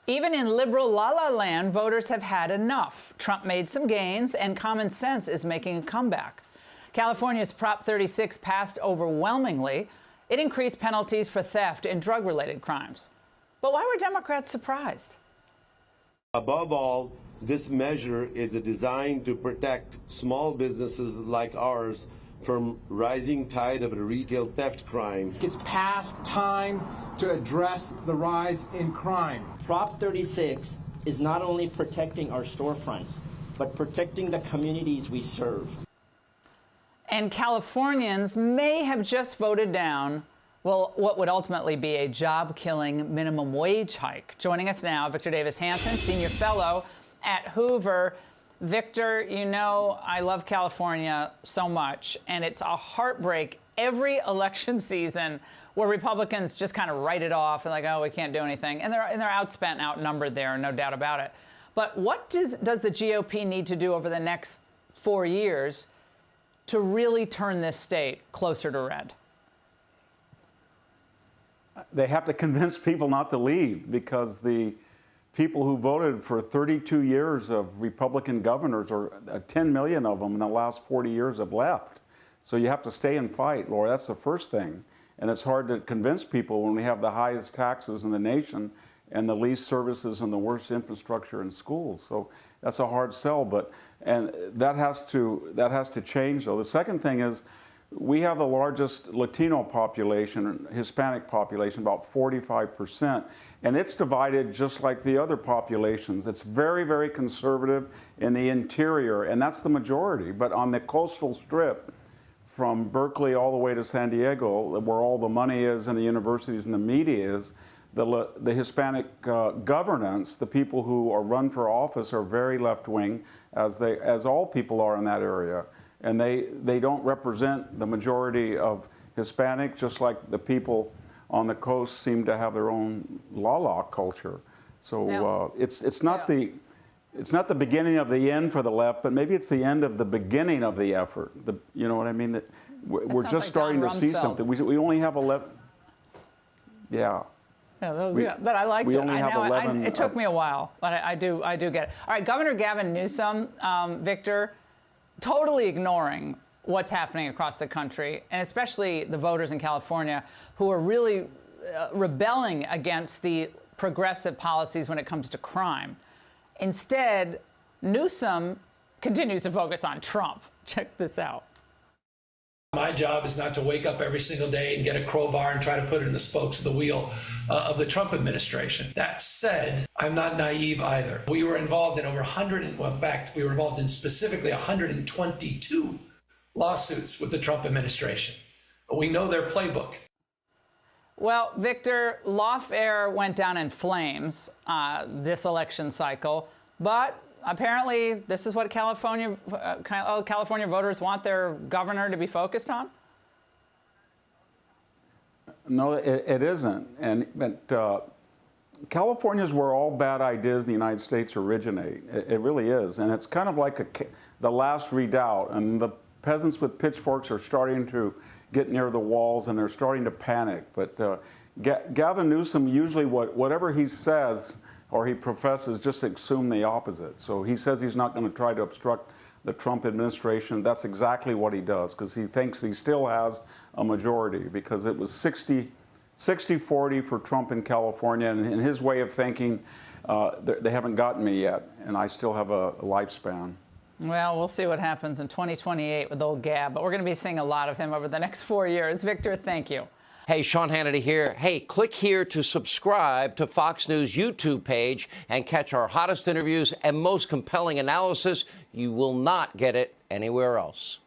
Even in liberal la-la land, voters have had enough. Trump made some gains, and common sense is making a comeback. California's Prop 36 passed overwhelmingly. It increased penalties for theft and drug-related crimes. But why were Democrats surprised? Above all, this measure is designed to protect small businesses like ours from rising tide of a retail theft crime. It's past time to address the rise in crime. Prop 36 is not only protecting our storefronts, but protecting the communities we serve. And Californians may have just voted down, well, what would ultimately be a job-killing minimum wage hike. Joining us now, Victor Davis Hanson, senior fellow at Hoover. Victor, you know I love California so much, and it's a heartbreak every election season where Republicans just kind of write it off and like, oh, we can't do anything. And they're outspent and outnumbered there, no doubt about it. But what does the GOP need to do over the next 4 years to really turn this state closer to red? They have to convince people not to leave, because the people who voted for 32 years of Republican governors, or 10 million of them in the last 40 years, have left. So you have to stay and fight, Laura. That's the first thing. And it's hard to convince people when we have the highest taxes in the nation and the least services and the worst infrastructure in schools. So that's a hard sell, and that has to change, though. The second thing is, we have the largest Latino population, Hispanic population, about 45%, and it's divided just like the other populations. It's very, very conservative in the interior, and that's the majority. But on the coastal strip, from Berkeley all the way to San Diego, where all the money is and the universities and the media is, the Hispanic governance, the people who are run for office, are very left-wing, as all people are in that area. And they don't represent the majority of Hispanic, just like the people on the coast seem to have their own la-la culture. So it's not the beginning of the end for the left, but maybe it's the end of the beginning of the effort. You know what I mean? That we're just like starting to see something. We only have 11. Yeah. Yeah, but I liked it. It took me a while, but I do get it. All right, Governor Gavin Newsom, Victor, totally ignoring what's happening across the country, and especially the voters in California who are really rebelling against the progressive policies when it comes to crime. Instead, Newsom continues to focus on Trump. Check this out. My job is not to wake up every single day and get a crowbar and try to put it in the spokes of the wheel of the Trump administration. That said, I'm not naive either. We were involved in over 100, well, in fact, we were involved in specifically 122 lawsuits with the Trump administration. We know their playbook. Well, Victor, lawfare went down in flames this election cycle, but apparently this is what California voters want their governor to be focused on? No, it isn't. But California is where all bad ideas in the United States originate. It really is. And it's kind of like the last redoubt. And the peasants with pitchforks are starting to get near the walls, and they're starting to panic. But Gavin Newsom, usually whatever he says or he professes, just assume the opposite. So he says he's not going to try to obstruct the Trump administration. That's exactly what he does, because he thinks he still has a majority, because it was 60-40 for Trump in California. And in his way of thinking, they haven't gotten me yet, and I still have a lifespan. Well, we'll see what happens in 2028 with old Gab, but we're going to be seeing a lot of him over the next 4 years. Victor, thank you. Hey, Sean Hannity here. Hey, click here to subscribe to Fox News YouTube page and catch our hottest interviews and most compelling analysis. You will not get it anywhere else.